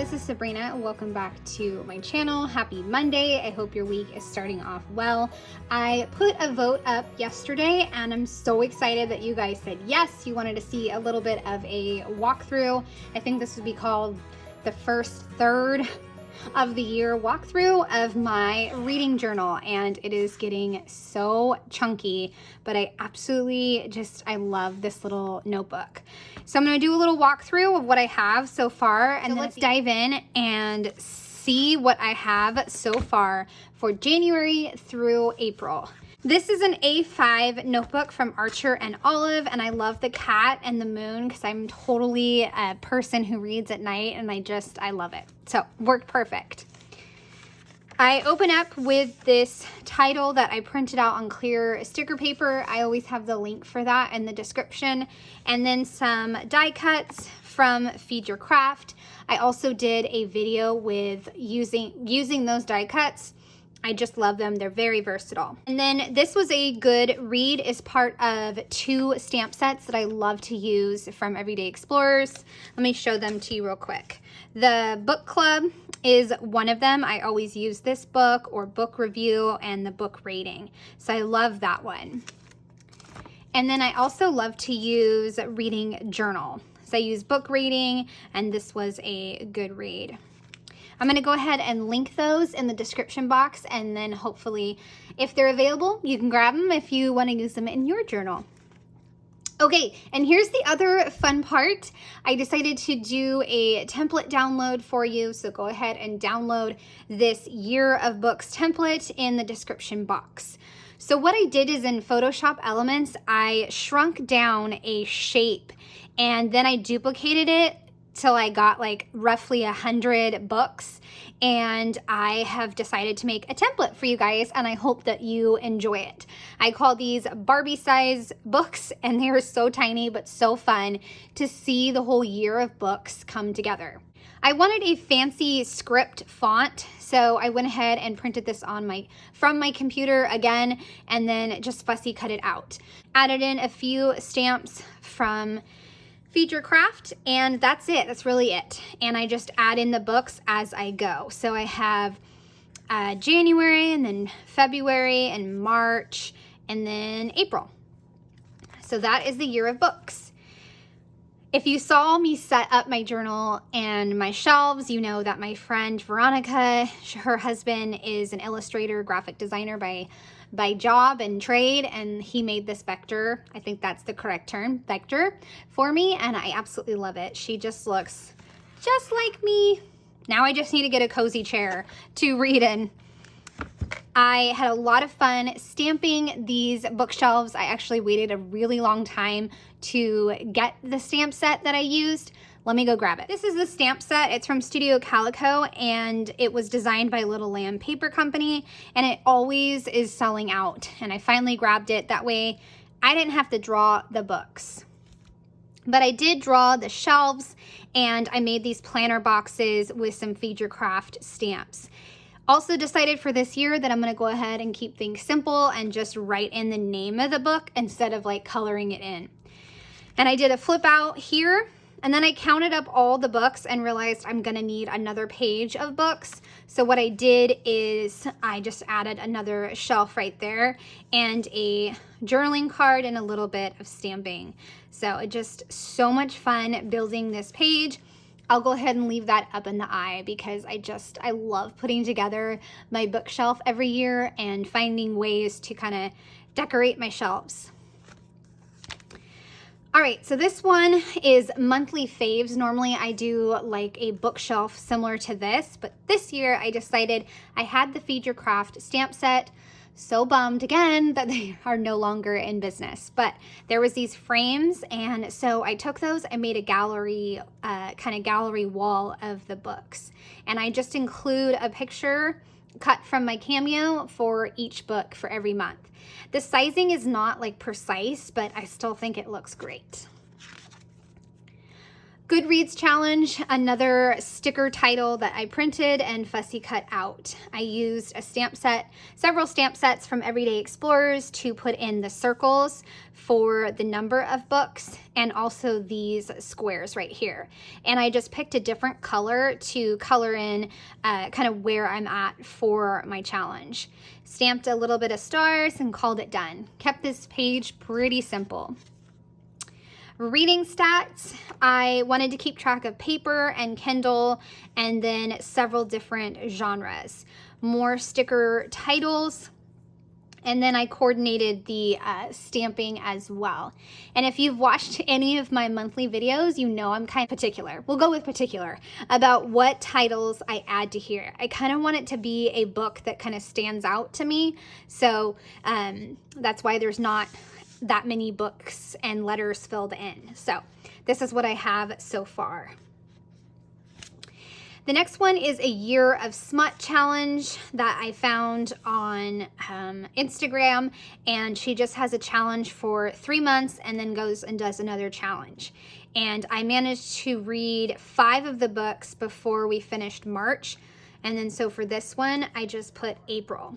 this is Sabrina. Welcome back to my channel. Happy Monday. I hope your week is starting off well. I put a vote up yesterday and I'm so excited that you guys said yes. You wanted to see a little bit of a walkthrough. I think this would be called the first third of the year walkthrough of my reading journal, and it is getting so chunky, but I absolutely I love this little notebook. So I'm going to do a little walkthrough of what I have so far, and let's dive in and see what I have so far for January through April. This is an A5 notebook from Archer and Olive, and I love the cat and the moon because I'm totally a person who reads at night, and I love it. So, worked perfect. I open up with this title that I printed out on clear sticker paper. I always have the link for that in the description. And then some die cuts from Feed Your Craft. I also did a video with using those die cuts. I just love them. They're very versatile. And then this was a good read as part of 2 stamp sets that I love to use from Everyday Explorers. Let me show them to you real quick. The book club is one of them. I always use this book or book review and the book rating. So I love that one. And then I also love to use reading journal. So I use book rating, and this was a good read. I'm going to go ahead and link those in the description box, and then hopefully if they're available, you can grab them if you want to use them in your journal. Okay, and here's the other fun part. I decided to do a template download for you, so go ahead and download this Year of Books template in the description box. So what I did is in Photoshop Elements, I shrunk down a shape, and then I duplicated it till I got like roughly 100 books, and I have decided to make a template for you guys, and I hope that you enjoy it. I call these Barbie size books, and they are so tiny but so fun to see the whole year of books come together. I wanted a fancy script font, so I went ahead and printed this on from my computer again, and then just fussy cut it out. Added in a few stamps from Feed Your Craft, and that's it. That's really it. And I just add in the books as I go. So I have January, and then February, and March, and then April. So that is the year of books. If you saw me set up my journal and my shelves, you know that my friend Veronica, her husband is an illustrator, graphic designer by job and trade, and he made this vector. I think that's the correct term, vector, for me, and I absolutely love it. She just looks just like me. Now I just need to get a cozy chair to read in. I had a lot of fun stamping these bookshelves. I actually waited a really long time to get the stamp set that I used. Let me go grab it. This is the stamp set. It's from Studio Calico, and it was designed by Little Lamm Paper Company, and it always is selling out. And I finally grabbed it. That way I didn't have to draw the books. But I did draw the shelves, and I made these planner boxes with some Feed Your Craft stamps. Also decided for this year that I'm going to go ahead and keep things simple and just write in the name of the book instead of like coloring it in. And I did a flip out here, and then I counted up all the books and realized I'm going to need another page of books. So what I did is I just added another shelf right there and a journaling card and a little bit of stamping. So it just so much fun building this page. I'll go ahead and leave that up in the eye because I love putting together my bookshelf every year and finding ways to kind of decorate my shelves. All right, so this one is monthly faves. Normally I do like a bookshelf similar to this, but this year I decided I had the Feed Your Craft stamp set. So bummed again that they are no longer in business, but there was these frames, and so I took those and made a gallery, kind of gallery wall of the books, and I just include a picture cut from my Cameo for each book for every month. The sizing is not like precise, but I still think it looks great. Goodreads challenge, another sticker title that I printed and fussy cut out. I used a stamp set, several stamp sets from Everyday Explorers to put in the circles for the number of books and also these squares right here. And I just picked a different color to color in kind of where I'm at for my challenge. Stamped a little bit of stars and called it done. Kept this page pretty simple. Reading stats, I wanted to keep track of paper and Kindle and then several different genres. More sticker titles, and then I coordinated the stamping as well. And if you've watched any of my monthly videos, you know I'm kind of particular. We'll go with particular about what titles I add to here. I kind of want it to be a book that kind of stands out to me. So that's why there's not that many books and letters filled in. So this is what I have so far. The next one is a year of smut challenge that I found on Instagram, and she just has a challenge for 3 months and then goes and does another challenge. And I managed to read 5 of the books before we finished March. And then so for this one, I just put April.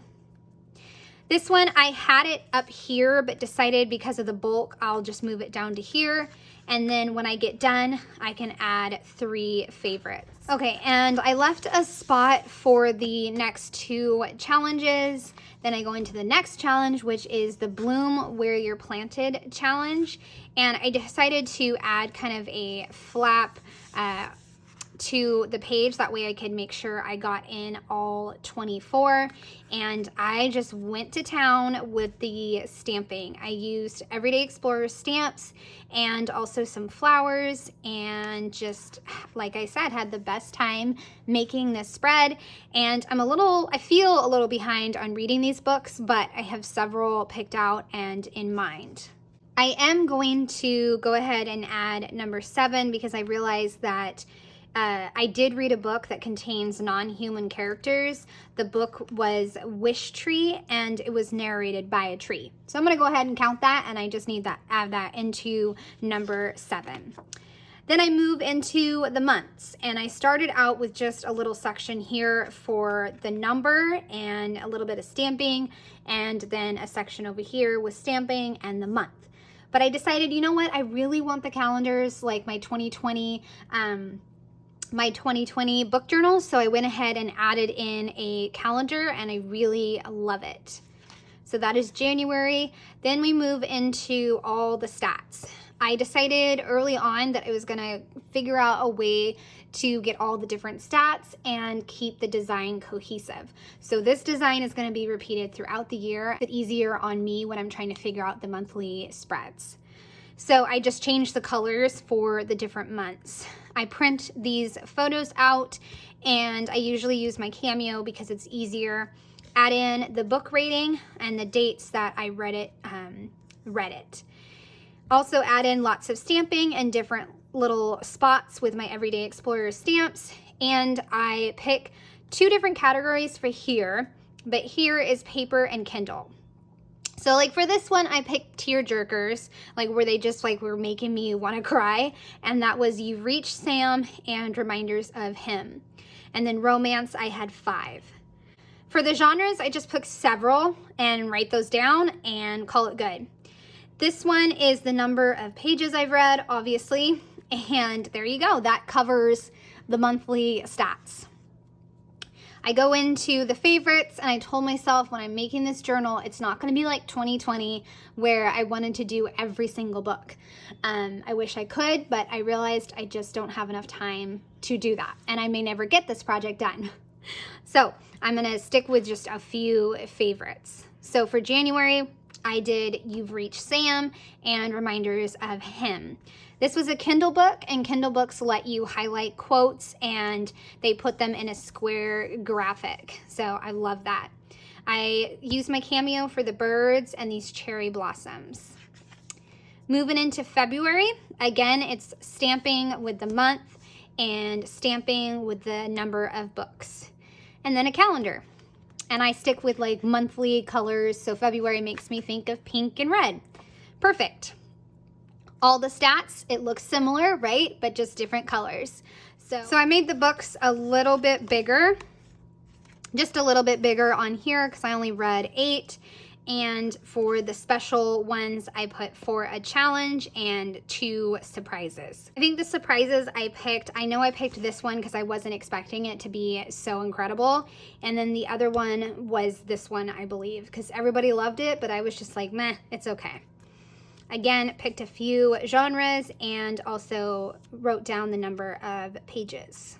This one, I had it up here, but decided because of the bulk, I'll just move it down to here. And then when I get done, I can add 3 favorites. Okay, and I left a spot for the next 2 challenges. Then I go into the next challenge, which is the Bloom Where You're Planted challenge. And I decided to add kind of a flap to the page. That way I could make sure I got in all 24. And I just went to town with the stamping. I used Everyday Explorer stamps and also some flowers, and just, like I said, had the best time making this spread. And I feel a little behind on reading these books, but I have several picked out and in mind. I am going to go ahead and add number 7 because I realized that I did read a book that contains non-human characters. The book was Wish Tree, and it was narrated by a tree. So I'm going to go ahead and count that, and I just need that, add that into number 7. Then I move into the months, and I started out with just a little section here for the number and a little bit of stamping, and then a section over here with stamping and the month. But I decided, you know what, I really want the calendars, like my 2020 book journal, so I went ahead and added in a calendar, and I really love it. So that is January. Then we move into all the stats. I decided early on that I was gonna figure out a way to get all the different stats and keep the design cohesive. So this design is gonna be repeated throughout the year. It's easier on me when I'm trying to figure out the monthly spreads. So I just changed the colors for the different months. I print these photos out, and I usually use my Cameo because it's easier. Add in the book rating and the dates that I read it. Also add in lots of stamping and different little spots with my Everyday Explorer stamps. And I pick 2 different categories for here, but here is paper and Kindle. So like for this one, I picked tear jerkers, like where they just like were making me want to cry. And that was You've Reached Sam and Reminders of Him. And then romance, I had 5. For the genres, I just picked several and write those down and call it good. This one is the number of pages I've read, obviously. And there you go. That covers the monthly stats. I go into the favorites, and I told myself when I'm making this journal, it's not going to be like 2020 where I wanted to do every single book. I wish I could, but I realized I just don't have enough time to do that, and I may never get this project done. So I'm going to stick with just a few favorites. So for January, I did You've Reached Sam and Reminders of Him. This was a Kindle book, and Kindle books let you highlight quotes and they put them in a square graphic. So I love that. I used my Cameo for the birds and these cherry blossoms. Moving into February, again, it's stamping with the month and stamping with the number of books. And then a calendar. And I stick with like monthly colors, so February makes me think of pink and red. Perfect. all the stats. It looks similar, right? But just different colors. So I made the books a little bit bigger, just a little bit bigger on here because I only read 8. And for the special ones, I put 4 a challenge and 2 surprises. I think the surprises I know I picked this one because I wasn't expecting it to be so incredible. And then the other one was this one, I believe, because everybody loved it, but I was just like, meh, it's okay. Again, picked a few genres and also wrote down the number of pages.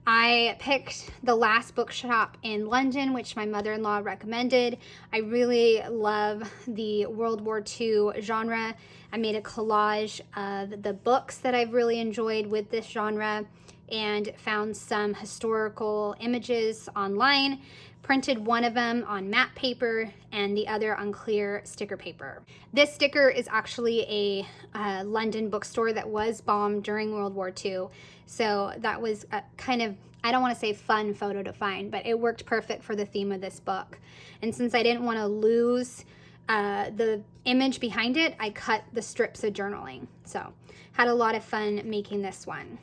I picked The Last Bookshop in London, which my mother-in-law recommended. I really love the World War II genre. I made a collage of the books that I've really enjoyed with this genre and found some historical images online, printed one of them on matte paper and the other on clear sticker paper. This sticker is actually a London bookstore that was bombed during World War II. So that was a kind of, I don't want to say fun photo to find, but it worked perfect for the theme of this book. And since I didn't want to lose the image behind it, I cut the strips of journaling. So had a lot of fun making this one.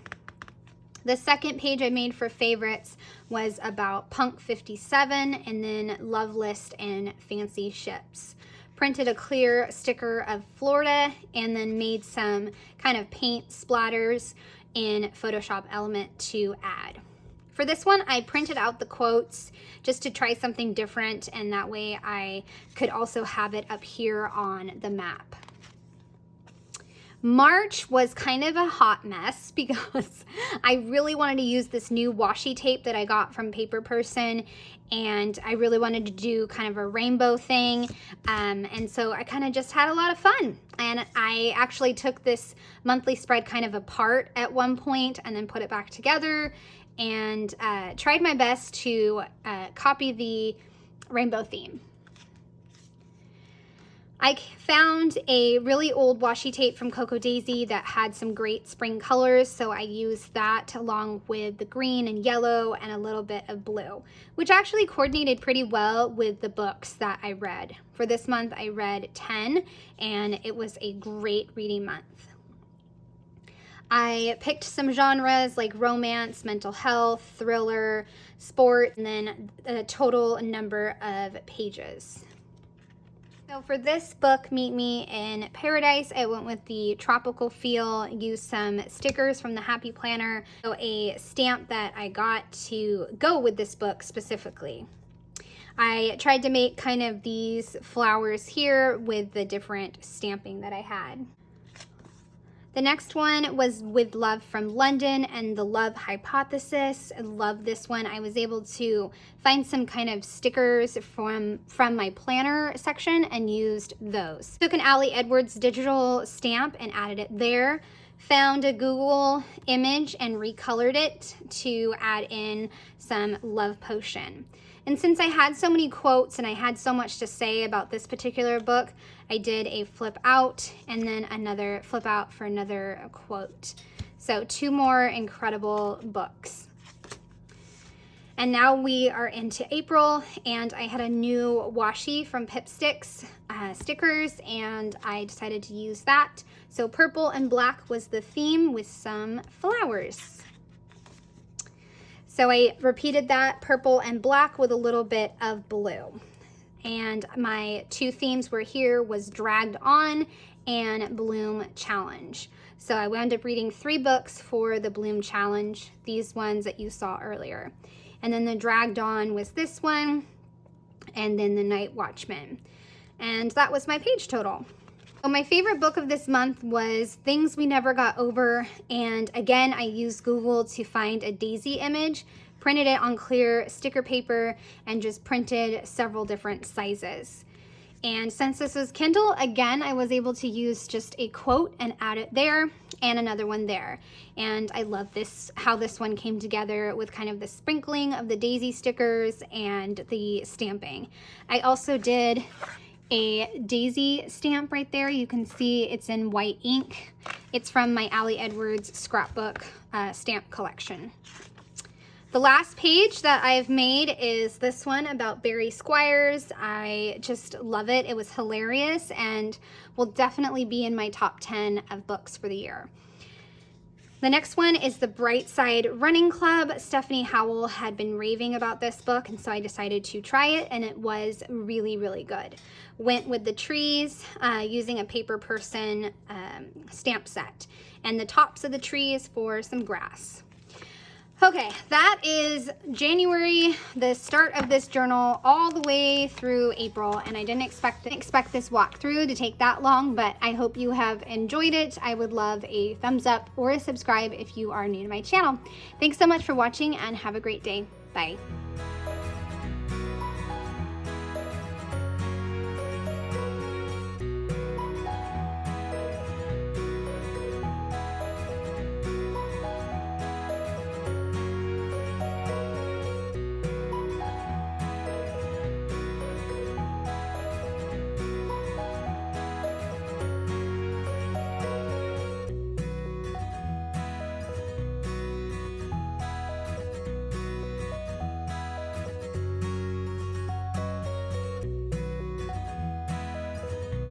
The second page I made for favorites was about Punk 57 and then Love List and Fancy Ships. Printed a clear sticker of Florida and then made some kind of paint splatters in Photoshop Element to add. For this one, I printed out the quotes just to try something different, and that way I could also have it up here on the map. March was kind of a hot mess because I really wanted to use this new washi tape that I got from Paper Person, and I really wanted to do kind of a rainbow thing, and so I kind of just had a lot of fun. And I actually took this monthly spread kind of apart at one point and then put it back together and tried my best to copy the rainbow theme. I found a really old washi tape from Coco Daisy that had some great spring colors, so I used that along with the green and yellow and a little bit of blue, which actually coordinated pretty well with the books that I read. For this month, I read 10, and it was a great reading month. I picked some genres like romance, mental health, thriller, sport, and then a total number of pages. So for this book, Meet Me in Paradise, I went with the tropical feel, used some stickers from the Happy Planner, so a stamp that I got to go with this book specifically. I tried to make kind of these flowers here with the different stamping that I had. The next one was with Love from London and the Love Hypothesis. I love this one. I was able to find some kind of stickers from my planner section and used those. Took an Allie Edwards digital stamp and added it there. Found a Google image and recolored it to add in some Love Potion. And since I had so many quotes and I had so much to say about this particular book, I did a flip out and then another flip out for another quote. So 2 more incredible books. And now we are into April, and I had a new washi from Pip Sticks stickers, and I decided to use that. So purple and black was the theme with some flowers. So I repeated that purple and black with a little bit of blue. And my 2 themes were here was Dragged On and Bloom Challenge. So I wound up reading 3 books for the Bloom Challenge, these ones that you saw earlier. And then the Dragged On was this one, and then the Night Watchman. And that was my page total. So my favorite book of this month was Things We Never Got Over, and again, I used Google to find a daisy image, printed it on clear sticker paper, and just printed several different sizes. And since this was Kindle, again, I was able to use just a quote and add it there, and another one there. And I love this, how this one came together with kind of the sprinkling of the daisy stickers and the stamping. I also did a daisy stamp right there. You can see it's in white ink. It's from my Allie Edwards scrapbook stamp collection. The last page that I've made is this one about Barry Squires. I just love it. It was hilarious and will definitely be in my top 10 of books for the year. The next one is The Bright Side Running Club. Stephanie Howell had been raving about this book, and so I decided to try it, and it was really, really good. Went with the trees using a paper person stamp set, and the tops of the trees for some grass. Okay, that is January, the start of this journal, all the way through April, and I didn't expect this walkthrough to take that long, but I hope you have enjoyed it. I would love a thumbs up or a subscribe if you are new to my channel. Thanks so much for watching, and have a great day. Bye.